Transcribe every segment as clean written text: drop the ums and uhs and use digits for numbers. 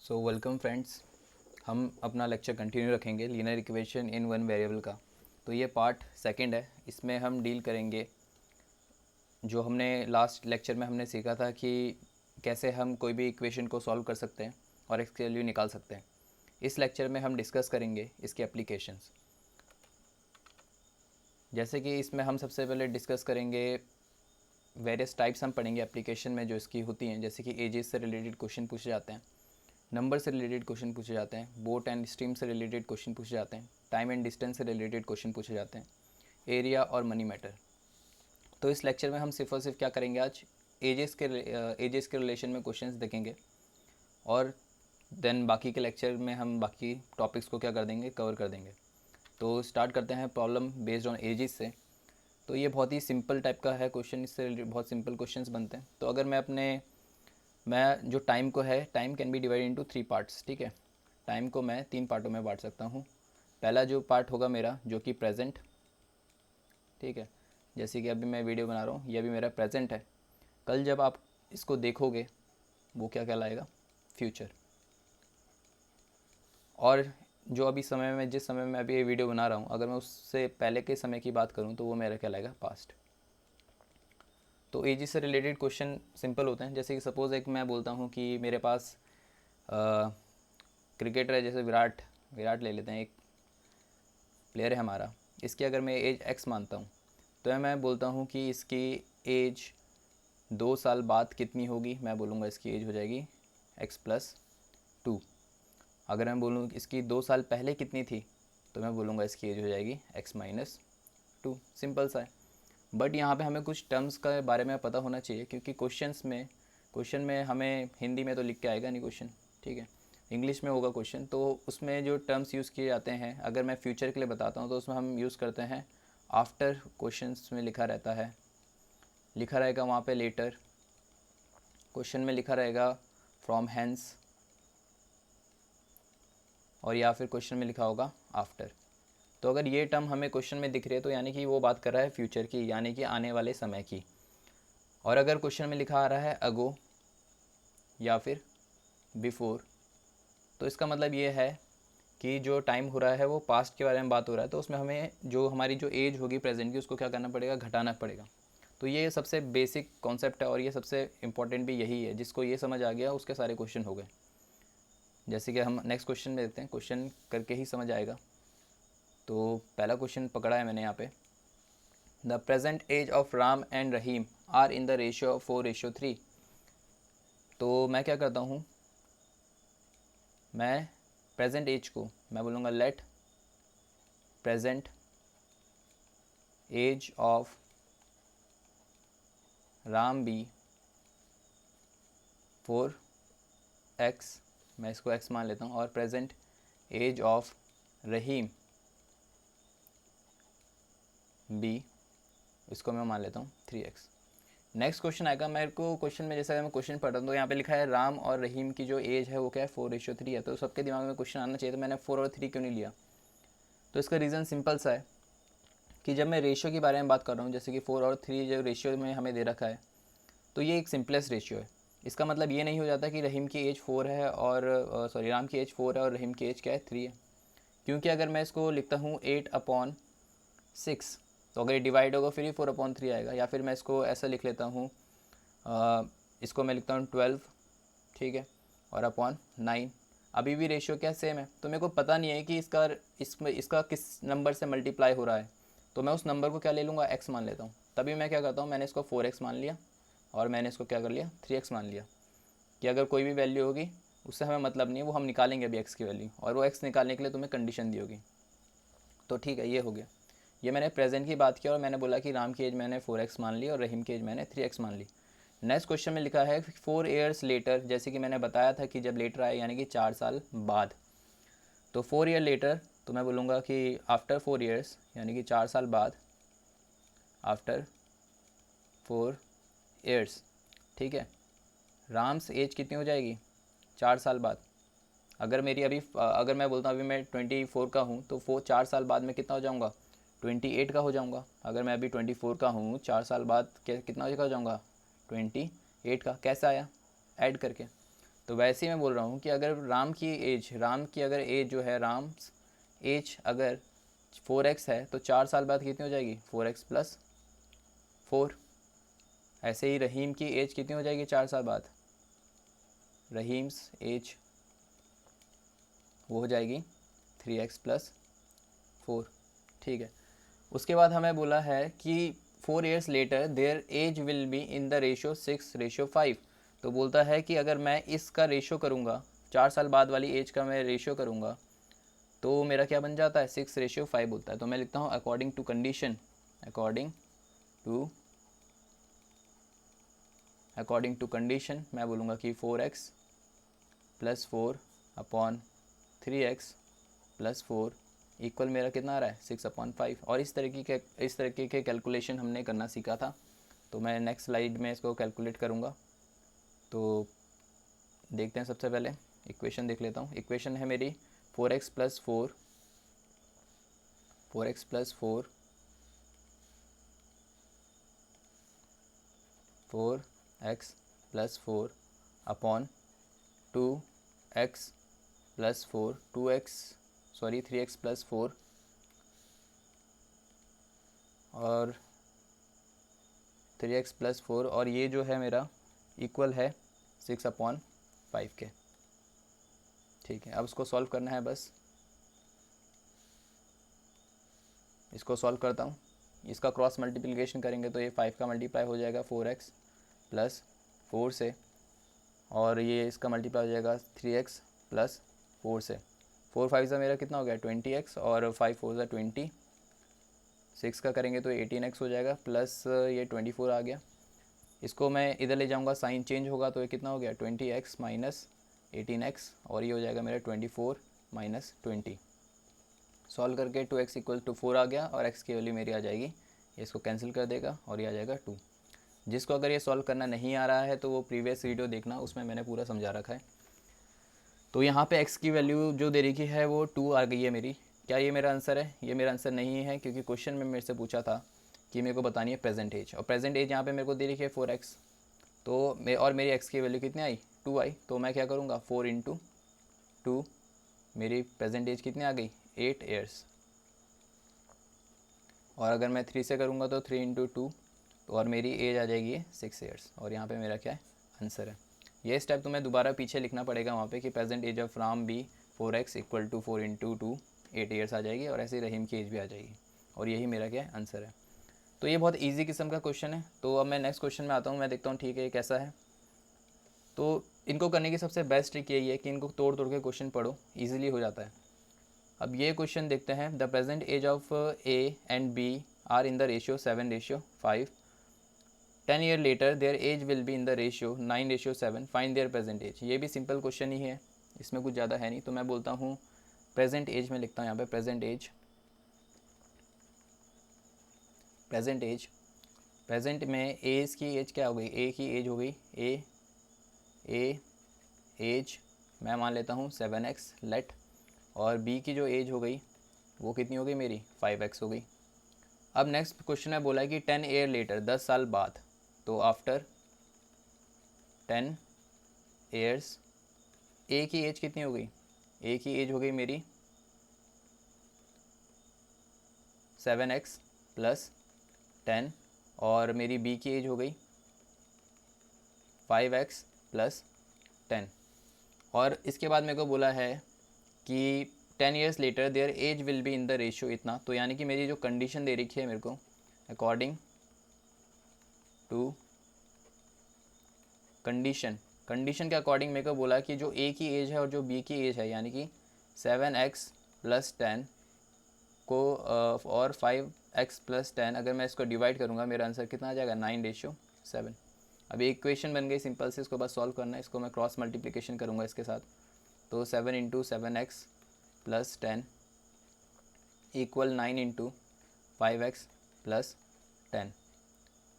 So welcome friends. हम अपना lecture continue रखेंगे linear equation in one variable का। तो ये पार्ट सेकंड है। इसमें हम डील करेंगे जो हमने लास्ट लेक्चर में हमने सीखा था कि कैसे हम कोई भी इक्वेशन को सॉल्व कर सकते हैं और इसके वैल्यू निकाल सकते हैं। इस लेक्चर में हम डिस्कस करेंगे इसके एप्लीकेशंस। जैसे कि इसमें हम सबसे पहले डिस्कस करेंगे वेरियस टाइप्स हम पढ़ेंगे एप्लीकेशन में जो इसकी होती हैं, जैसे कि एजेस से रिलेटेड क्वेश्चन पूछे जाते हैं, नंबर से रिलेटेड क्वेश्चन पूछे जाते हैं, बोट एंड स्ट्रीम से रिलेटेड क्वेश्चन पूछे जाते हैं, टाइम एंड डिस्टेंस से रिलेटेड क्वेश्चन पूछे जाते हैं, एरिया और मनी मैटर। तो इस लेक्चर में हम सिर्फ और सिर्फ क्या करेंगे, आज एजेस के रिलेशन में क्वेश्चंस देखेंगे और देन बाकी के लेक्चर में हम बाकी टॉपिक्स को क्या कर देंगे, कवर कर देंगे। तो स्टार्ट करते हैं प्रॉब्लम बेस्ड ऑन एजेस से। तो ये बहुत ही सिंपल टाइप का है क्वेश्चन, इससे बहुत सिंपल क्वेश्चंस बनते हैं। तो अगर मैं जो टाइम को है, time can be divide into 3 parts. ठीक है, टाइम को मैं 3 पार्टों में बांट सकता हूँ। पहला जो पार्ट होगा मेरा जो कि प्रेजेंट, ठीक है, जैसे कि अभी मैं वीडियो बना रहा हूँ, ये अभी मेरा प्रेजेंट है। कल जब आप इसको देखोगे वो क्या कहलाएगा, फ्यूचर। और जो अभी समय में, जिस समय में अभी ये वीडियो बना रहा हूँ, अगर मैं उससे पहले के समय की बात करूँ तो वो मेरा कहलाएगा पास्ट। तो एज से रिलेटेड क्वेश्चन सिंपल होते हैं। जैसे कि सपोज़ एक मैं बोलता हूँ कि मेरे पास क्रिकेटर है, जैसे विराट विराट ले लेते हैं, एक प्लेयर है हमारा। इसकी अगर मैं एज एक्स मानता हूँ तो मैं बोलता हूँ कि इसकी एज 2 साल बाद कितनी होगी, मैं बोलूँगा इसकी एज हो जाएगी x+2। अगर मैं बोलूँ इसकी 2 साल पहले कितनी थी तो मैं बोलूँगा इसकी एज हो जाएगी x-2। सिंपल सा है। बट यहाँ पे हमें कुछ टर्म्स के बारे में पता होना चाहिए, क्योंकि क्वेश्चन में हमें हिंदी में तो लिख के आएगा नहीं क्वेश्चन, ठीक है, इंग्लिश में होगा क्वेश्चन। तो उसमें जो टर्म्स यूज़ किए जाते हैं, अगर मैं फ्यूचर के लिए बताता हूँ तो उसमें हम यूज़ करते हैं आफ्टर। क्वेश्चंस में लिखा रहता है, लिखा रहेगा वहाँ पे लेटर, क्वेश्चन में लिखा रहेगा फ्रॉम हैंस, और या फिर क्वेश्चन में लिखा होगा आफ्टर। तो अगर ये टर्म हमें क्वेश्चन में दिख रही है तो यानी कि वो बात कर रहा है फ्यूचर की, यानी कि आने वाले समय की। और अगर क्वेश्चन में लिखा आ रहा है अगो या फिर बिफोर, तो इसका मतलब ये है कि जो टाइम हो रहा है वो पास्ट के बारे में बात हो रहा है। तो उसमें हमें जो हमारी जो एज होगी प्रेजेंट की, उसको क्या करना पड़ेगा, घटाना पड़ेगा। तो ये सबसे बेसिक कॉन्सेप्ट है और ये सबसे इम्पॉर्टेंट भी यही है। जिसको ये समझ आ गया उसके सारे क्वेश्चन हो गए। जैसे कि हम नेक्स्ट क्वेश्चन में देखते हैं, क्वेश्चन करके ही समझ आएगा। तो पहला क्वेश्चन पकड़ा है मैंने यहाँ पे, the present age of Ram and Rahim are in the ratio 4:3। तो मैं क्या करता हूँ, मैं प्रेजेंट एज को मैं बोलूँगा let present age of Ram be 4x, मैं इसको x मान लेता हूँ, और present age of Rahim be, इसको मैं मान लेता हूँ 3x। नेक्स्ट क्वेश्चन आएगा मेरे को। क्वेश्चन में जैसा मैं क्वेश्चन पढ़ रहा हूँ तो यहाँ पे लिखा है राम और रहीम की जो एज है वो क्या है, 4:3 है। तो सबके दिमाग में क्वेश्चन आना चाहिए, तो मैंने 4 और 3 क्यों नहीं लिया। तो इसका रीज़न सिंपल सा है कि जब मैं रेशियो के बारे में बात कर रहा हूँ, जैसे कि 4 और 3 जो रेशियो में हमें दे रखा है, तो ये एक सिंपलेस्ट रेशियो है। इसका मतलब ये नहीं हो जाता कि रहीम की एज 4 है और राम की एज 4 है और रहीम की एज क्या है, 3 है। क्योंकि अगर मैं इसको लिखता हूँ 8/6, तो अगर ये डिवाइड होगा फिर ही 4/3 आएगा। या फिर मैं इसको ऐसा लिख लेता हूँ, इसको मैं लिखता हूँ 12, ठीक है, और अपॉन 9। अभी भी रेशियो क्या सेम है। तो मेरे को पता नहीं है कि इसका किस नंबर से मल्टीप्लाई हो रहा है, तो मैं उस नंबर को क्या ले लूँगा, x मान लेता हूँ। तभी मैं क्या करता हूँ, मैंने इसको 4x मान लिया और मैंने इसको क्या कर लिया, 3x मान लिया। कि अगर कोई भी वैल्यू होगी उससे हमें मतलब नहीं है, वो हम निकालेंगे अभी x की वैल्यू, और वो x निकालने के लिए तुम्हें कंडीशन दी होगी। तो ठीक है, ये हो गया। ये मैंने प्रेजेंट की बात की और मैंने बोला कि राम की एज मैंने 4x मान ली और रहीम की एज मैंने 3x मान ली। नेक्स्ट क्वेश्चन में लिखा है 4 ईयर्स लेटर, जैसे कि मैंने बताया था कि जब लेटर आए यानी कि 4 साल बाद। तो 4 ईयर लेटर, तो मैं बोलूँगा कि आफ्टर 4 ईयर्स, यानी कि 4 साल बाद, आफ्टर 4 ईयर्स, ठीक है, राम्स एज कितनी हो जाएगी, 4 साल बाद। अगर मैं बोलता हूँ अभी मैं 24 का हूँ, तो 4 साल बाद में कितना हो जाऊँगा, 28 का हो जाऊँगा। अगर मैं अभी 24 का हूँ, 4 साल बाद कितना हो जाऊँगा, 28 का। कैसे आया, ऐड करके। तो वैसे ही मैं बोल रहा हूँ कि अगर राम की अगर एज जो है, राम एज अगर 4x है तो 4 साल बाद कितनी हो जाएगी, 4x प्लस 4। ऐसे ही रहीम की एज कितनी हो जाएगी 4 साल बाद, रहीम्स एज वो हो जाएगी 3x प्लस 4। ठीक है। उसके बाद हमें बोला है कि 4 years later their age will be in the ratio 6:5। तो बोलता है कि अगर मैं इसका रेशो करूँगा, 4 साल बाद वाली एज का मैं रेशो करूँगा, तो मेरा क्या बन जाता है, 6:5 बोलता है। तो मैं लिखता हूँ according to condition, according to condition मैं बोलूँगा कि 4x plus 4 upon 3x plus 4 equal मेरा कितना आ रहा है, 6/5। और इस तरीके के कैलकुलेशन हमने करना सीखा था। तो मैं नेक्स्ट स्लाइड में इसको कैलकुलेट करूँगा। तो देखते हैं, सबसे पहले इक्वेशन देख लेता हूँ। इक्वेशन है मेरी 4x plus 4 4x plus 4 upon 2x plus 4 3x plus 4 और 3x प्लस 4, और ये जो है मेरा इक्वल है 6/5 के। ठीक है, अब इसको सॉल्व करना है बस। इसको सॉल्व करता हूँ। इसका क्रॉस मल्टीप्लिकेशन करेंगे तो ये 5 का मल्टीप्लाई हो जाएगा 4x प्लस 4 से, और ये इसका मल्टीप्लाई हो जाएगा 3x प्लस 4 से। 4 5 से मेरा कितना हो गया 20x, और 5 4 से 20, 6 का करेंगे तो 18x हो जाएगा, प्लस ये 24 आ गया। इसको मैं इधर ले जाऊंगा, साइन चेंज होगा तो ये कितना हो गया 20x माइनस 18x, और ये हो जाएगा मेरा 24 माइनस 20। सॉल्व करके 2x इक्वल टू 4 आ गया, और x की वैल्यू मेरी आ जाएगी, इसको कैंसिल कर देगा और ये आ जाएगा 2। जिसको अगर ये सॉल्व करना नहीं आ रहा है तो वो प्रीवियस वीडियो देखना, उसमें मैंने पूरा समझा रखा है। तो यहाँ पे x की वैल्यू जो दे रखी है वो 2 आ गई है मेरी। क्या ये मेरा आंसर है? ये मेरा आंसर नहीं है, क्योंकि क्वेश्चन में मेरे से पूछा था कि मेरे को बतानी है प्रेजेंट एज, और प्रेजेंट एज यहाँ पे मेरे को दे रखी है 4x। तो और मेरी x की वैल्यू कितनी आई, 2 आई। तो मैं क्या करूँगा, 4 × 2, मेरी प्रेजेंट एज कितनी आ गई, 8 ईयर्स। और अगर मैं 3 से करूँगा तो 3 × 2, तो और मेरी एज आ जाएगी 6 ईयर्स। और यहाँ पे मेरा क्या है, आंसर है। ये स्टेप तुम्हें दोबारा पीछे लिखना पड़ेगा वहाँ पे कि present age of Ram be 4x equal to 4 × 2 8 years आ जाएगी, और ऐसे ही रहीम की एज भी आ जाएगी। और यही मेरा क्या है, आंसर है। तो ये बहुत ईजी किस्म का क्वेश्चन है। तो अब मैं नेक्स्ट क्वेश्चन में आता हूँ, मैं देखता हूँ ठीक है ये कैसा है। तो इनको करने की सबसे बेस्ट ट्रिक यही है कि इनको तोड़ तोड़ के क्वेश्चन पढ़ो, ईजिली हो जाता है। अब ये क्वेश्चन देखते हैं। The present age of A and B are in the ratio 7:5। 10 year later their age will be in the ratio 9:7। Find their present age. ये भी सिंपल क्वेश्चन ही है, इसमें कुछ ज़्यादा है नहीं। तो मैं बोलता हूँ प्रेजेंट एज में लिखता हूँ यहाँ पे प्रेजेंट में एज की एज क्या हो गई, ए की एज हो गई ए एज मैं मान लेता हूँ 7x लेट, और बी की जो एज हो गई वो कितनी हो गई मेरी 5x हो गई। अब नेक्स्ट क्वेश्चन में बोला है कि 10 ईयर लेटर 10 साल बाद, तो आफ्टर 10 ईयर्स ए की एज कितनी हो गई, ए की एज हो गई मेरी 7x प्लस 10, और मेरी बी की एज हो गई 5x प्लस 10। और इसके बाद मेरे को बोला है कि 10 years later their age will be in the ratio इतना। तो यानी कि मेरी जो कंडीशन दे रखी है मेरे को, अकॉर्डिंग टू कंडीशन के अकॉर्डिंग मेरे को बोला कि जो ए की एज है और जो बी की एज है, यानी कि 7x प्लस 10 को और 5x प्लस 10, अगर मैं इसको डिवाइड करूँगा मेरा आंसर कितना आ जाएगा 9:7। अभी इक्वेशन बन गई सिंपल से, इसको बस सॉल्व करना है। इसको मैं क्रॉस मल्टीप्लिकेशन करूँगा इसके साथ, तो 7 × 7x plus 10 equal 9 × 5x plus 10।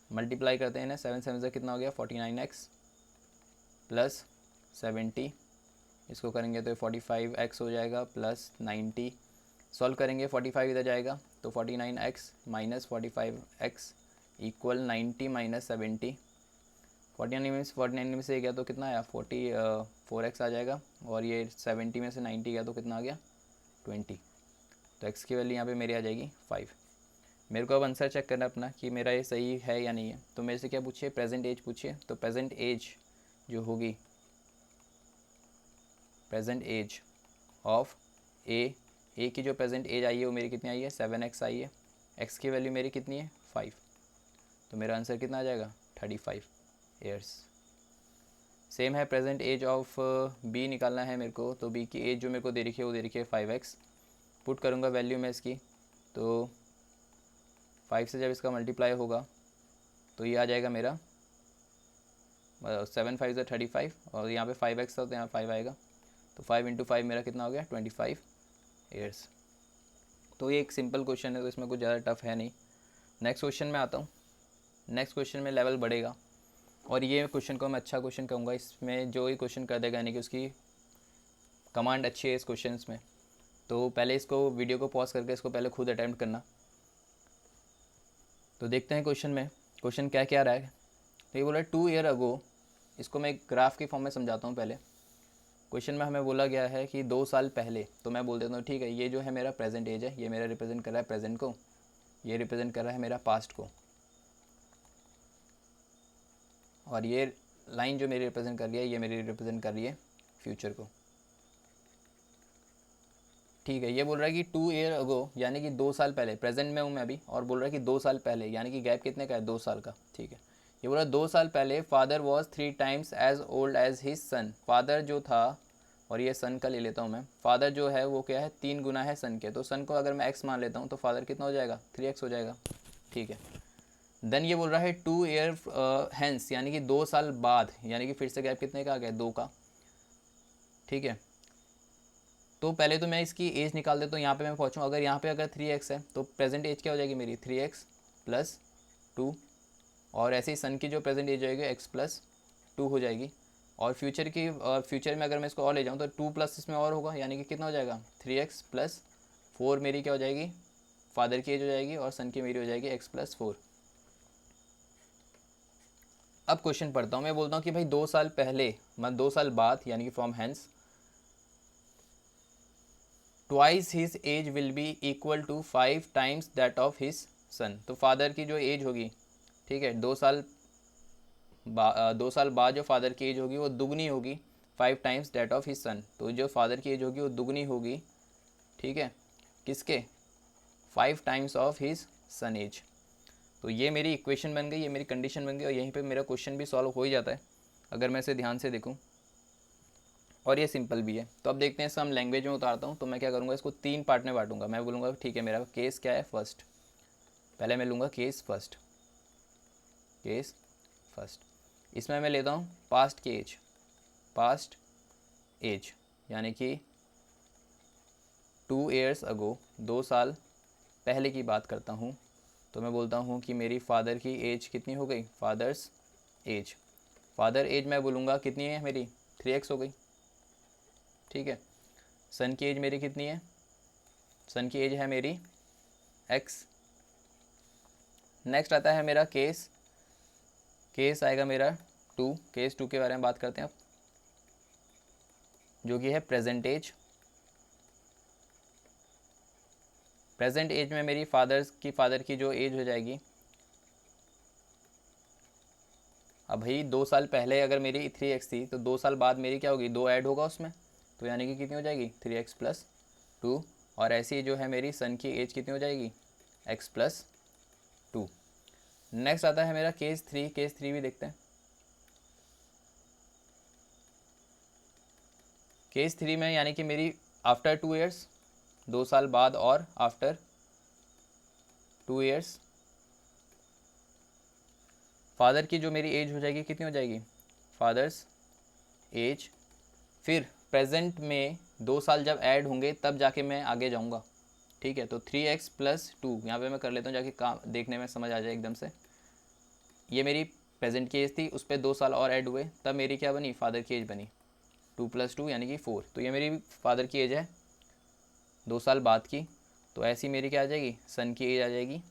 Multiply करते हैं ना, 7 7 से कितना हो गया 49x प्लस 70। इसको करेंगे तो 45x हो जाएगा प्लस 90। सॉल्व करेंगे 45 इधर जाएगा तो 49x minus 45x equal 90 minus 70। 49 में से गया तो कितना आया 4x आ जाएगा, और ये 70 में से 90 गया तो कितना आ गया 20। तो x की वैल्यू यहाँ पे मेरी आ जाएगी 5। मेरे को अब आंसर चेक करना अपना कि मेरा ये सही है या नहीं है। तो मेरे से क्या पूछिए, प्रेजेंट एज पूछिए। तो प्रेजेंट एज जो होगी, प्रेजेंट एज ऑफ ए की जो प्रेजेंट एज आई है वो मेरी कितनी आई है 7x आई है। x की वैल्यू मेरी कितनी है 5। तो मेरा आंसर कितना आ जाएगा 35 ईयर्स। सेम है प्रेजेंट एज ऑफ बी निकालना है मेरे को। तो बी की एज जो मेरे को दे रखी है वो दे रखी है 5x। पुट करूँगा वैल्यू में इसकी, तो 5 से जब इसका मल्टीप्लाई होगा तो ये आ जाएगा मेरा 7 5 35, और यहाँ पे 5x था तो यहाँ 5 आएगा। तो 5 × 5 मेरा कितना हो गया 25 ईयर्स। तो ये एक सिंपल क्वेश्चन है, तो इसमें कुछ ज़्यादा टफ है नहीं। नेक्स्ट क्वेश्चन में आता हूँ। नेक्स्ट क्वेश्चन में लेवल बढ़ेगा, और ये क्वेश्चन को मैं अच्छा क्वेश्चन कहूँगा। इसमें जो ही क्वेश्चन कर देगा यानी कि उसकी कमांड अच्छी है इस क्वेश्चन में। तो पहले इसको वीडियो को पॉज करके इसको पहले खुद अटैम्प्ट करना। तो देखते हैं क्वेश्चन में क्वेश्चन क्या क्या रहा है। तो ये बोला 2 ईयर अगो, इसको मैं एक ग्राफ के फॉर्म में समझाता हूँ पहले। क्वेश्चन में हमें बोला गया है कि 2 साल पहले, तो मैं बोल देता हूँ ठीक है, ये जो है मेरा प्रेजेंट एज है, ये मेरा रिप्रेजेंट कर रहा है प्रेजेंट को, ये रिप्रेजेंट कर रहा है मेरा पास्ट को, और ये लाइन जो मेरी रिप्रेजेंट कर रही है ये मेरी रिप्रेजेंट कर रही है फ्यूचर को। ठीक है, ये बोल रहा है कि 2 ईयर अगो यानी कि 2 साल पहले, प्रेजेंट में हूँ मैं अभी, और बोल रहा है कि 2 साल पहले यानी कि गैप कितने का है 2 साल का। ठीक है, ये बोल रहा है 2 साल पहले father was 3 times as old as his son. Father जो था, और ये सन का ले लेता हूँ मैं, फादर जो है वो क्या है 3 गुना है सन के। तो सन को अगर मैं x मान लेता हूँ तो फादर कितना हो जाएगा 3x हो जाएगा। ठीक है, देन ये बोल रहा है 2 ईयर हैंस यानी कि 2 साल बाद, यानी कि फिर से गैप कितने का आ गया 2 का। ठीक है, तो पहले तो मैं इसकी एज निकाल देता हूँ। यहाँ पे मैं पहुँचूँ, अगर यहाँ पे अगर 3x है तो प्रेजेंट एज क्या हो जाएगी मेरी 3x + 2, और ऐसे ही सन की जो प्रेजेंट एज होएगी x + 2 हो जाएगी। और फ्यूचर में अगर मैं इसको और ले जाऊँ तो 2 प्लस इसमें और होगा, यानी कि कितना हो जाएगा 3x + 4 मेरी क्या हो जाएगी फादर की एज हो जाएगी, और सन की मेरी हो जाएगी x + 4। अब क्वेश्चन पढ़ता हूँ। मैं बोलता हूँ कि भाई 2 साल पहले मतलब 2 साल बाद, यानी कि from hence twice his age will be equal to 5 times that of his son. तो फादर की जो एज होगी, ठीक है, 2 साल 2 साल बाद जो फादर की एज होगी वो दुगनी होगी 5 times that of his son. तो जो फादर की एज होगी वो दुगनी होगी, ठीक है, किसके 5 times of his son age. तो ये मेरी इक्वेशन बन गई, ये मेरी कंडीशन बन गई, और यहीं पे मेरा क्वेश्चन भी सॉल्व हो ही जाता है अगर मैं इसे ध्यान से देखूं, और ये सिंपल भी है। तो अब देखते हैं, हम लैंग्वेज में उतारता हूँ। तो मैं क्या करूँगा, इसको 3 पार्ट में बांटूंगा। मैं बोलूँगा ठीक है मेरा केस क्या है फर्स्ट, पहले मैं लूँगा केस फर्स्ट। केस फर्स्ट इसमें मैं लेता हूँ पास्ट की एज, पास्ट एज यानी कि 2 ईयर्स अगो, 2 साल पहले की बात करता हूँ। तो मैं बोलता हूँ कि मेरी फादर की एज कितनी हो गई, फादर्स एज, फादर एज मैं बोलूँगा कितनी है मेरी 3x हो गई। ठीक है, सन की एज मेरी कितनी है, सन की एज है मेरी x। नेक्स्ट आता है मेरा केस, केस आएगा मेरा 2, केस 2 के बारे में बात करते हैं अब, जो कि है प्रेजेंट एज। प्रेजेंट एज में मेरी फादर की जो एज हो जाएगी, अब भाई 2 साल पहले अगर मेरी 3x थी तो 2 साल बाद मेरी क्या होगी 2 ऐड होगा उसमें, तो यानी कि कितनी हो जाएगी 3x + 2। और ऐसी जो है मेरी सन की एज कितनी हो जाएगी x + 2। नेक्स्ट आता है मेरा केस 3, केस 3 भी देखते हैं। केस 3 में यानी कि मेरी आफ्टर 2 ईयर्स, 2 साल बाद, और आफ्टर 2 ईयर्स फादर की जो मेरी एज हो जाएगी कितनी हो जाएगी फादर्स एज। फिर प्रेजेंट में 2 साल जब ऐड होंगे तब जाके मैं आगे जाऊंगा। ठीक है, तो 3x + 2 यहाँ पे मैं कर लेता हूँ जाके, काम देखने में समझ आ जाए एकदम से। ये मेरी प्रेजेंट की एज थी, उस पर 2 साल और ऐड हुए तब मेरी क्या बनी फादर की एज बनी 2 + 2 यानी कि 4। तो ये मेरी फादर की एज है 2 साल बाद की। तो ऐसी मेरी क्या आ जाएगी सन की एज आ जाएगी,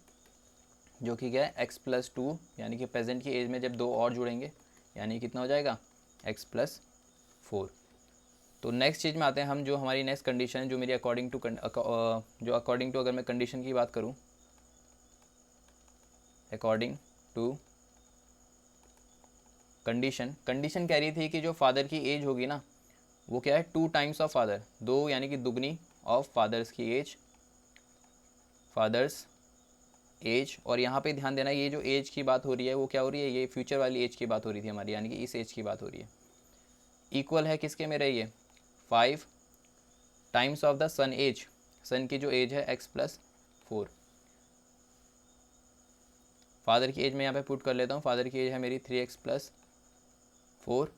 जो कि क्या है x + 2 यानी कि प्रेजेंट की एज में जब 2 और जुड़ेंगे यानी कितना हो जाएगा x + 4। तो नेक्स्ट चीज़ में आते हैं हम, जो हमारी नेक्स्ट कंडीशन है, जो मेरी अकॉर्डिंग टू अगर मैं कंडीशन की बात करूँ, अकॉर्डिंग टू कंडीशन कह रही थी कि जो फादर की एज होगी ना, वो क्या है 2 टाइम्स ऑफ फादर, 2 यानी कि दुगनी ऑफ फादर्स की एज, फादर्स एज। और यहाँ पे ध्यान देना, ये जो एज की बात हो रही है वो क्या हो रही है, ये फ्यूचर वाली एज की बात हो रही थी हमारी, यानी कि इस एज की बात हो रही है। इक्वल है किसके मेरे, ये 5 times of the son age, son की जो एज है x+4। फादर की एज मैं यहाँ पे पुट कर लेता हूँ, फादर की एज है मेरी 3x+4,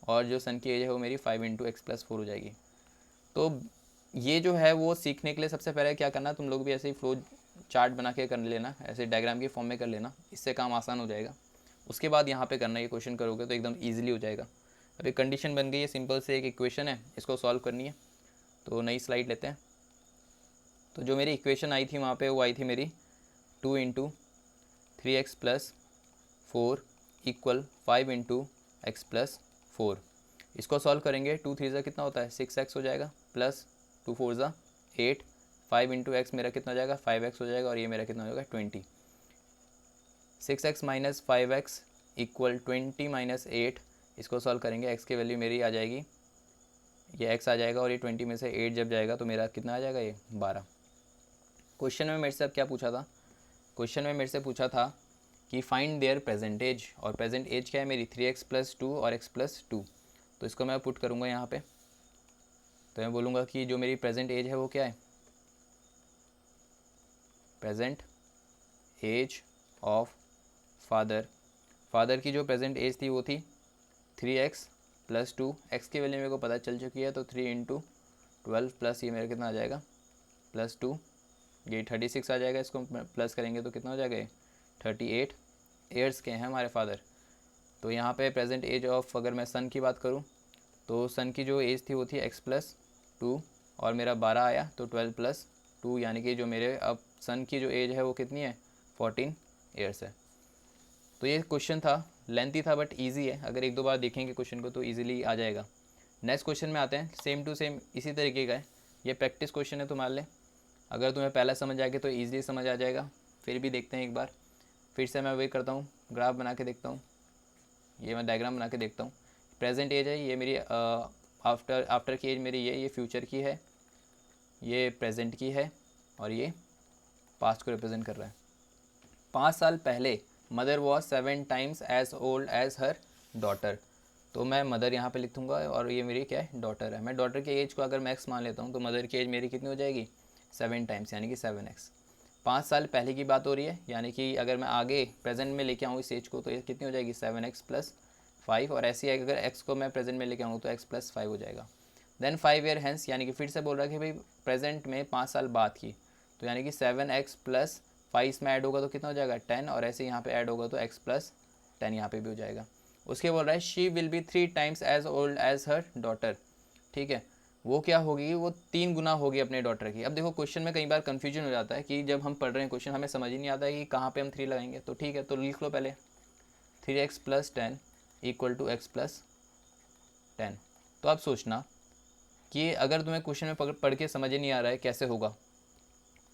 और जो सन की एज है वो मेरी 5 × x+4 हो जाएगी। तो ये जो है वो सीखने के लिए सबसे पहले क्या करना, तुम लोग भी ऐसे ही फ्लो चार्ट बना के कर लेना, ऐसे डायग्राम के फॉर्म में कर लेना, इससे काम आसान हो जाएगा। उसके बाद यहाँ पे करना, ये क्वेश्चन करोगे तो एकदम ईजिली हो जाएगा। अभी कंडीशन बन गई है, सिंपल से एक इक्वेशन है, इसको सॉल्व करनी है। तो नई स्लाइड लेते हैं। तो जो मेरी इक्वेशन आई थी वहाँ पे, वो आई थी मेरी 2 × 3x+4 = 5 × x+4। इसको सॉल्व करेंगे, 2 3 ज़ा कितना होता है 6x हो जाएगा, प्लस 2 4 ज़ा 8, 5 × x मेरा कितना हो जाएगा 5x हो जाएगा, और ये मेरा कितना हो जाएगा 20। 6x - 5x = 20 - 8। इसको सॉल्व करेंगे, x की वैल्यू मेरी आ जाएगी, ये x आ जाएगा, और ये 20 में से 8 जब जाएगा तो मेरा कितना आ जाएगा, ये 12। क्वेश्चन में मेरे से अब क्या पूछा था, क्वेश्चन में मेरे से पूछा था कि फाइंड देयर प्रेजेंट एज, और प्रेजेंट एज क्या है मेरी 3x+2 और x+2। तो इसको मैं पुट करूँगा यहाँ पे। तो मैं बोलूँगा कि जो मेरी प्रेजेंट एज है वो क्या है, प्रेजेंट एज ऑफ फादर की जो प्रेजेंट एज थी वो थी 3x+2, x की वैल्यू मेरे को पता चल चुकी है, तो 3 × 12 प्लस ये मेरा कितना आ जाएगा +2, ये 36 आ जाएगा। इसको प्लस करेंगे तो कितना हो जाएगा, 38 ईयर्स के हैं हमारे फादर। तो यहाँ पे प्रेजेंट एज ऑफ, अगर मैं सन की बात करूँ तो सन की जो एज थी वो थी x+2, और मेरा 12 आया, तो 12 + 2, यानी कि जो मेरे अब सन की जो एज है वो कितनी है 14 ईयर्स है। तो ये क्वेश्चन था, लेंथी था बट इजी है, अगर एक दो बार देखेंगे क्वेश्चन को तो इजीली आ जाएगा। नेक्स्ट क्वेश्चन में आते हैं, सेम टू सेम इसी तरीके का है, ये प्रैक्टिस क्वेश्चन है तुम्हारे लिए। अगर तुम्हें पहला समझ आ गया तो ईजिली समझ आ जाएगा। फिर भी देखते हैं एक बार, फिर से मैं वही करता हूँ, ग्राफ बना के देखता हूँ, ये मैं डायग्राम बना के देखता हूँ। प्रेजेंट एज है ये मेरी, आफ्टर की एज मेरी ये फ्यूचर की है, ये प्रेजेंट की है, और ये पास्ट को रिप्रेजेंट कर रहा है। 5 साल पहले mother was 7 times as old as her daughter. तो मैं मदर यहाँ पे लिख दूँगा, और ये मेरी क्या है डॉटर है। मैं डॉटर की एज को अगर मैक्स मान लेता हूँ तो मदर की एज मेरी कितनी हो जाएगी 7 टाइम्स, यानी कि 7x। 5 साल पहले की बात हो रही है, यानी कि अगर मैं आगे प्रेजेंट में लेके आऊँ इस एज को तो ये कितनी हो जाएगी 7x + 5, और ऐसी है अगर x को मैं प्रेजेंट में लेके आऊँ तो x + 5 हो जाएगा। देन 5 ईयर हैंस, यानी कि फिर से बोल रहा है कि भाई प्रेजेंट में 5 साल बाद की, तो यानी कि 7x + 5 इसमें ऐड होगा तो कितना हो जाएगा 10, और ऐसे यहाँ पे ऐड होगा तो x + 10 यहाँ पे भी हो जाएगा। उसके बोल रहा है she will be 3 times as old as her daughter. ठीक है, वो क्या होगी, वो 3 गुना होगी अपने डॉटर की। अब देखो क्वेश्चन में कई बार कन्फ्यूजन हो जाता है कि जब हम पढ़ रहे हैं क्वेश्चन हमें समझ ही नहीं आता है कि कहाँ पे हम 3 लगाएंगे। तो ठीक है, तो लिख लो पहले 3x + 10 = x + 10। तो अब सोचना कि अगर तुम्हें क्वेश्चन में पढ़ के समझ ही नहीं आ रहा है कैसे होगा,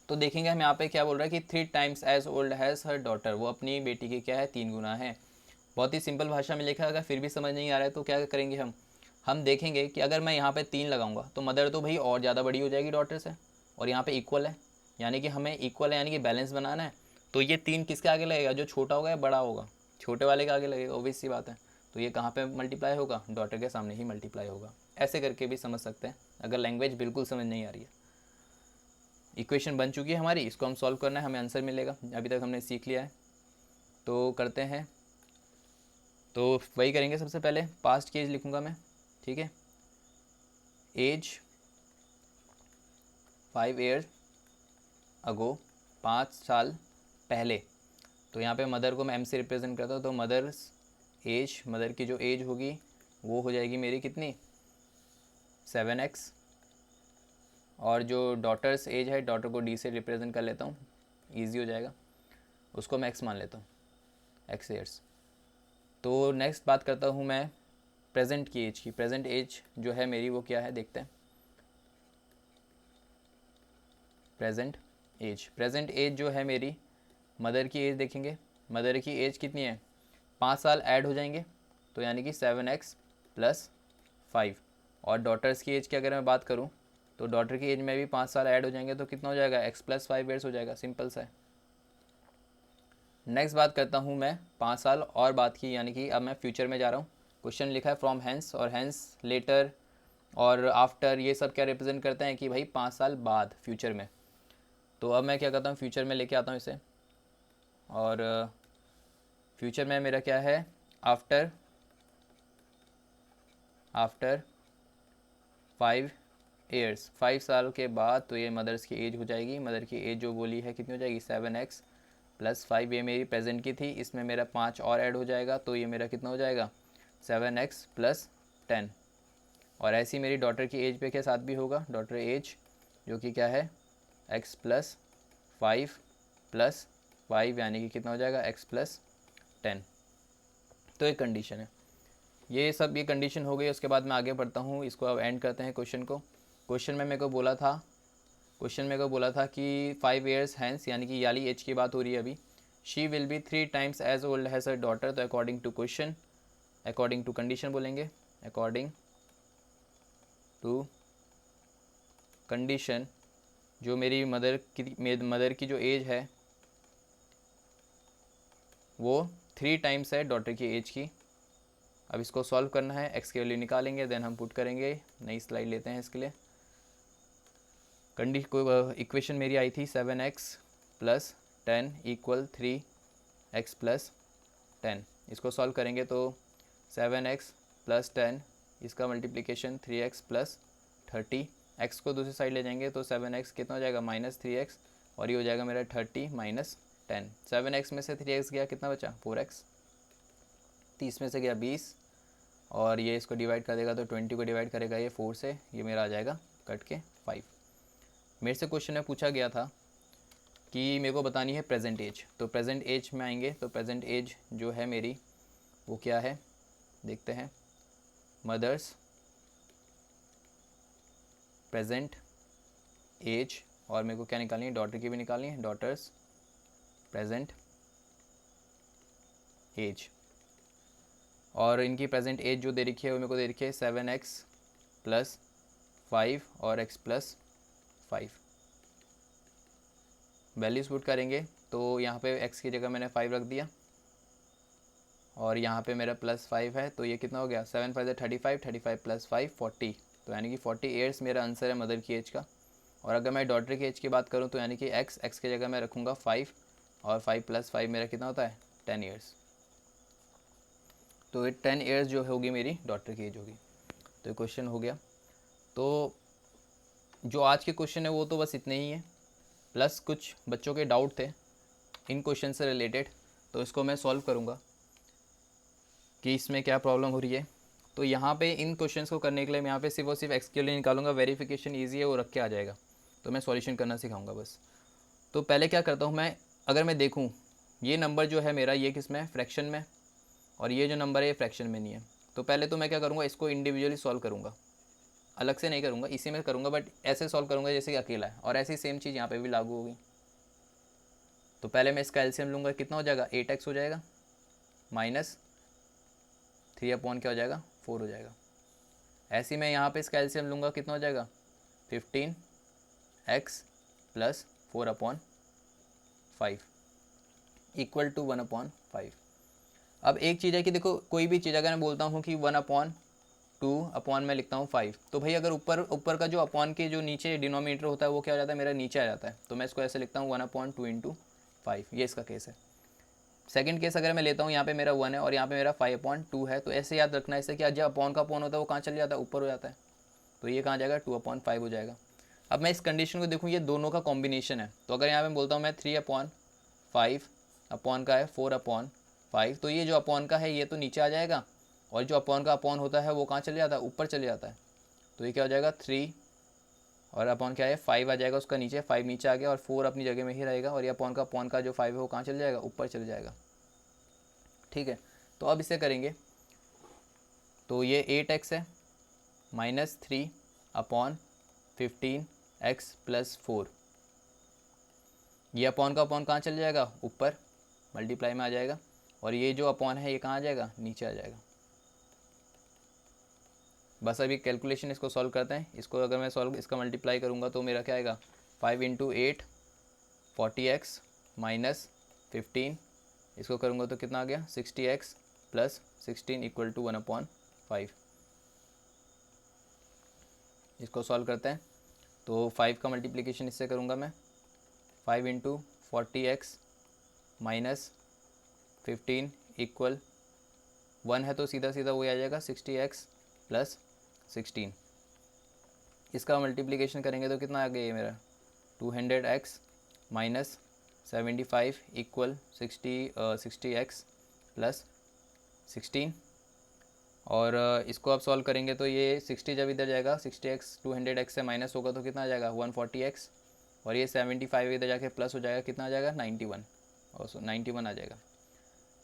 तो देखेंगे हम यहाँ पे क्या बोल रहा है कि 3 times as old has her daughter, वो अपनी बेटी की क्या है 3 गुना है। बहुत ही सिंपल भाषा में लिखा है। अगर फिर भी समझ नहीं आ रहा है तो क्या करेंगे हम देखेंगे कि अगर मैं यहाँ पे 3 लगाऊंगा तो मदर तो भाई और ज़्यादा बड़ी हो जाएगी डॉटर से, और यहाँ पे इक्वल है, यानी कि हमें इक्वल है, यानी कि बैलेंस बनाना है। तो ये 3 किसके आगे लगेगा, जो छोटा होगा या बड़ा होगा, छोटे वाले के आगे लगेगा, ऑब्वियस सी बात है। तो ये कहाँ पे मल्टीप्लाई होगा, डॉटर के सामने ही मल्टीप्लाई होगा। ऐसे करके भी समझ सकते हैं अगर लैंग्वेज बिल्कुल समझ नहीं आ रही है। इक्वेशन बन चुकी है हमारी, इसको हम सॉल्व करना है, हमें आंसर मिलेगा। अभी तक हमने सीख लिया है, तो करते हैं। तो वही करेंगे, सबसे पहले पास्ट की एज लिखूँगा मैं, ठीक है। एज 5 ईयर्स अगो, 5 साल पहले। तो यहाँ पे मदर को मैं एम से रिप्रेजेंट करता हूँ, तो मदर्स एज, मदर की जो एज होगी वो हो जाएगी मेरी कितनी 7x, और जो डॉटर्स एज है, डॉटर को डी से रिप्रेजेंट कर लेता हूँ, ईजी हो जाएगा, उसको मैं x मान लेता हूँ, x ईयर्स। तो नेक्स्ट बात करता हूँ मैं प्रेजेंट की एज की, प्रेजेंट एज जो है मेरी वो क्या है देखते हैं। प्रेजेंट एज जो है मेरी, मदर की एज देखेंगे, मदर की एज कितनी है, 5 साल ऐड हो जाएंगे तो यानी कि 7x प्लस 5। और डॉटर्स की एज की अगर मैं बात करूं तो डॉटर की एज में भी 5 साल ऐड हो जाएंगे तो कितना हो जाएगा, x प्लस 5 ईयर्स हो जाएगा, सिंपल सा है। नेक्स्ट बात करता हूँ मैं 5 साल और बात की, यानी कि अब मैं फ्यूचर में जा रहा हूँ। क्वेश्चन लिखा है फ्रॉम हैंस, और हैंस लेटर और आफ्टर ये सब क्या रिप्रेजेंट करते हैं कि भाई 5 साल बाद फ्यूचर में। तो अब मैं क्या करता हूँ, फ्यूचर में लेके आता हूँ इसे, और फ्यूचर में मेरा क्या है, आफ्टर 5 ईयर्स, 5 साल के बाद तो ये मदर्स की एज हो जाएगी। मदर की एज जो बोली है कितनी हो जाएगी, 7x प्लस 5, ये मेरी प्रेजेंट की थी, इसमें मेरा 5 और ऐड हो जाएगा तो ये मेरा कितना हो जाएगा, 7x प्लस 10। और ऐसी मेरी डॉटर की एज पे के साथ भी होगा, डॉटर एज जो कि क्या है, x प्लस 5 प्लस 5 यानी कि कितना हो जाएगा, x प्लस 10। तो एक कंडीशन है, ये सब ये कंडीशन हो गई। उसके बाद मैं आगे बढ़ता हूँ, इसको अब एंड करते हैं क्वेश्चन को। क्वेश्चन में मेरे को बोला था, कि 5 ईयर्स हैंस, यानी कि याली एज की बात हो रही है अभी, she will be 3 times as old has her daughter. तो according to question, according to condition बोलेंगे, अकॉर्डिंग टू कंडीशन, जो मेरी मदर की जो एज है वो 3 टाइम्स है डॉटर की एज की। अब इसको सॉल्व करना है, एक्स के वैल्यू निकालेंगे, देन हम पुट करेंगे। नई स्लाइड लेते हैं इसके लिए। इक्वेशन मेरी आई थी 7x plus 10 equal 3x plus 10। इसको सॉल्व करेंगे तो 7x प्लस 10, इसका मल्टीप्लिकेशन 3x प्लस 30, x को दूसरी साइड ले जाएंगे तो 7x कितना हो जाएगा, माइनस 3x, और ये हो जाएगा मेरा 30 माइनस 10। 7x में से 3x गया, कितना बचा, 4x। 30 में से गया 20, और ये इसको डिवाइड कर देगा तो 20 को डिवाइड करेगा ये 4 से, ये मेरा आ जाएगा कट के 5। मेरे से क्वेश्चन में पूछा गया था कि मेरे को बतानी है प्रेजेंट एज। तो प्रेजेंट एज में आएंगे तो प्रेजेंट एज जो है मेरी वो क्या है देखते हैं, मदर्स प्रेजेंट एज, और मेरे को क्या निकालनी है, डॉटर की भी निकालनी है, डॉटर्स प्रेजेंट एज। और इनकी प्रेजेंट एज जो दे रखी है वो मेरे को दे रखी है 7x प्लस 5 और x प्लस 5। वैल्यूज पुट करेंगे तो यहाँ पे x की जगह मैंने 5 रख दिया, और यहाँ पे मेरा प्लस 5 है, तो ये कितना हो गया, 7 5 35, 35 प्लस 5 40। तो यानी कि 40 ईयर्स मेरा आंसर है मदर की एज का। और अगर मैं डॉटर की एज की बात करूँ तो यानी कि x की जगह मैं रखूँगा 5, और 5 प्लस 5 मेरा कितना होता है, 10 ईयर्स। तो ये 10 ईयर्स जो होगी मेरी डॉटर की एज होगी। तो ये क्वेश्चन हो गया। तो जो आज के क्वेश्चन है वो तो बस इतने ही हैं, प्लस कुछ बच्चों के डाउट थे इन क्वेश्चन से रिलेटेड, तो इसको मैं सॉल्व करूँगा कि इसमें क्या प्रॉब्लम हो रही है। तो यहाँ पे इन क्वेश्चंस को करने के लिए मैं यहाँ पे सिर्फ और सिर्फ एक्स के लिए निकालूंगा, वेरिफिकेशन ईजी है, वो रख के आ जाएगा। तो मैं सॉल्यूशन करना सिखाऊंगा बस। तो पहले क्या करता हूँ मैं, अगर मैं देखूँ ये नंबर जो है मेरा ये किस में है, फ्रैक्शन में, और ये जो नंबर है ये फ्रैक्शन में नहीं है। तो पहले तो मैं क्या करूँगा, इसको इंडिविजुअली सॉल्व करूँगा, अलग से नहीं करूँगा, इसी में करूँगा, बट ऐसे सॉल्व करूँगा जैसे कि अकेला है। और ऐसी सेम चीज़ यहाँ पे भी लागू होगी। तो पहले मैं इसका एलसीएम लूँगा, कितना हो जाएगा, 8x हो जाएगा, माइनस 3 अपॉन क्या हो जाएगा, 4 हो जाएगा। ऐसे ही मैं यहाँ पे इसका एलसीएम लूँगा, कितना हो जाएगा, 15x plus 4 upon 5 equal to 1 upon 5। अब एक चीज़ है कि देखो, कोई भी चीज़ अगर मैं बोलता हूँ कि 1 अपॉन 2 अपॉन मैं लिखता हूँ 5, तो भाई अगर ऊपर का जो अपॉन के जो नीचे डिनोमिनेटर होता है वो क्या हो जाता है, मेरा नीचे आ जाता है। तो मैं इसको ऐसे लिखता हूँ 1 अपॉन 2 इंटू 5, ये इसका केस है। सेकंड केस अगर मैं लेता हूँ, यहाँ पे मेरा 1 है और यहाँ पे मेरा 5/2 है, तो ऐसे याद रखना है इससे कि जब अपॉन का अपॉन होता है वो कहाँ चल जाता है, ऊपर हो जाता है। तो ये कहाँ जाएगा, 2/5 हो जाएगा। अब मैं इस कंडीशन को देखूँ, ये दोनों का कॉम्बिनेशन है। तो अगर यहाँ पे बोलता हूँ मैं 3/5 अपॉन का है 4/5, तो ये जो अपॉन का है ये तो नीचे आ जाएगा, और जो अपॉन का अपॉन होता है वो कहाँ चले जाता है, ऊपर चले जाता है। तो ये क्या हो जाएगा, 3 और अपॉन क्या है 5 आ जाएगा उसका नीचे, 5 नीचे आ गया, और 4 अपनी जगह में ही रहेगा, और ये अपॉन का जो 5 है वो कहाँ चले जाएगा, ऊपर चले जाएगा। ठीक है। तो अब इसे करेंगे, तो ये 8x है माइनस 3/15x+4। ये अपॉन का अपॉन कहाँ चल जाएगा, ऊपर मल्टीप्लाई में आ जाएगा, और ये जो अपॉन है ये कहाँ आ जाएगा, नीचे आ जाएगा। बस अभी कैलकुलेशन इसको सॉल्व करते हैं। इसको अगर मैं सॉल्व इसका मल्टीप्लाई करूँगा तो मेरा क्या आएगा, 5 × 8 40x माइनस 15, इसको करूँगा तो कितना आ गया 60x + 16 = 1/5। इसको सॉल्व करते हैं तो 5 का मल्टीप्लिकेशन इससे करूँगा मैं, 5 × 40x माइनस 15 = 1 है तो सीधा सीधा वही आ जाएगा 60x + 16। इसका मल्टीप्लिकेशन करेंगे तो कितना आ गया ये मेरा 200x माइनस 75 = 60x + 16। और इसको आप सॉल्व करेंगे तो ये 60 जब इधर जाएगा 60x 200x से माइनस होगा तो कितना आ जाएगा 140x, और ये 75 इधर जाके प्लस हो जाएगा, कितना आ जाएगा 91, और 91 आ जाएगा।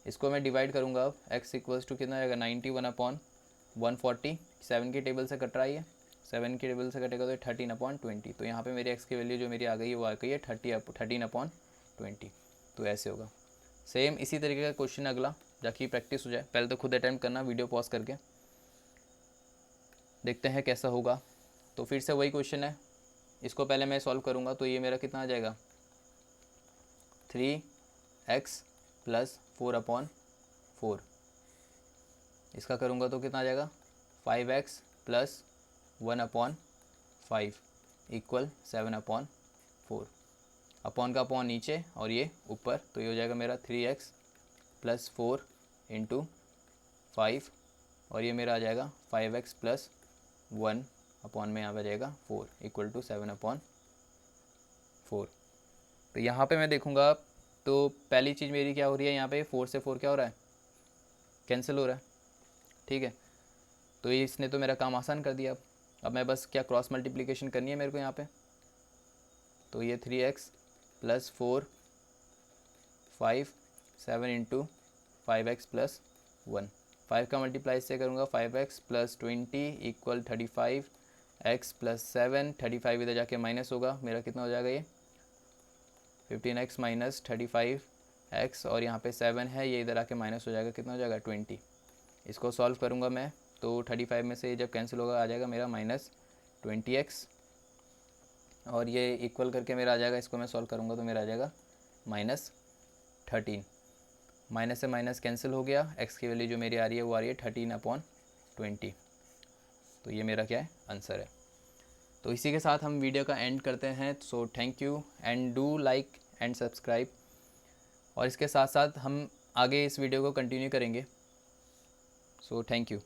इसको मैं डिवाइड करूँगा अब, x = कितना आ जाएगा 91/140, 7 की टेबल से कट रहा है, 7 की टेबल से कटेगा तो 13/20। तो यहाँ पे मेरी x की वैल्यू जो मेरी आ गई है वो आ गई है 13/20। तो ऐसे होगा। सेम इसी तरीके का क्वेश्चन अगला, जाकि प्रैक्टिस हो जाए, पहले तो खुद अटैम्प्ट करना, वीडियो पॉज करके देखते हैं कैसा होगा। तो फिर से वही क्वेश्चन है, इसको पहले मैं सॉल्व करूँगा तो ये मेरा कितना आ जाएगा 3x + 4/4। इसका करूँगा तो कितना आ जाएगा 5x + 1/5 = 7/4। अपॉन का अपॉन नीचे और ये ऊपर, तो ये हो जाएगा मेरा 3x + 4 × 5, और ये मेरा आ जाएगा 5x + 1 अपॉन में यहाँ पर जाएगा 4 = 7/4। तो यहाँ पे मैं देखूँगा तो पहली चीज़ मेरी क्या हो रही है, यहाँ पे 4 से 4 क्या हो रहा है, कैंसिल हो रहा है, ठीक है। तो ये इसने तो मेरा काम आसान कर दिया। अब मैं बस क्या क्रॉस मल्टीप्लिकेशन करनी है मेरे को यहाँ पे, तो ये 3x + 4 5 7 × 5x + 1, 5 का मल्टीप्लाई इससे करूँगा 5x + 20 = 35x + 7, 35 इधर जाके माइनस होगा, मेरा कितना हो जाएगा ये 15x - 35x, और यहाँ पे 7 है, ये इधर आके माइनस हो जाएगा, कितना हो जाएगा 20। इसको सॉल्व करूँगा मैं तो 35 में से जब कैंसिल होगा आ जाएगा मेरा -20x, और ये इक्वल करके मेरा आ जाएगा, इसको मैं सॉल्व करूँगा तो मेरा आ जाएगा -13। माइनस से माइनस कैंसिल हो गया, x की वैल्यू जो मेरी आ रही है वो आ रही है 13/20। तो ये मेरा क्या है, आंसर है। तो इसी के साथ हम वीडियो का एंड करते हैं। So thank you and do like and subscribe, और इसके साथ साथ हम आगे इस वीडियो को कंटिन्यू करेंगे। So thank you.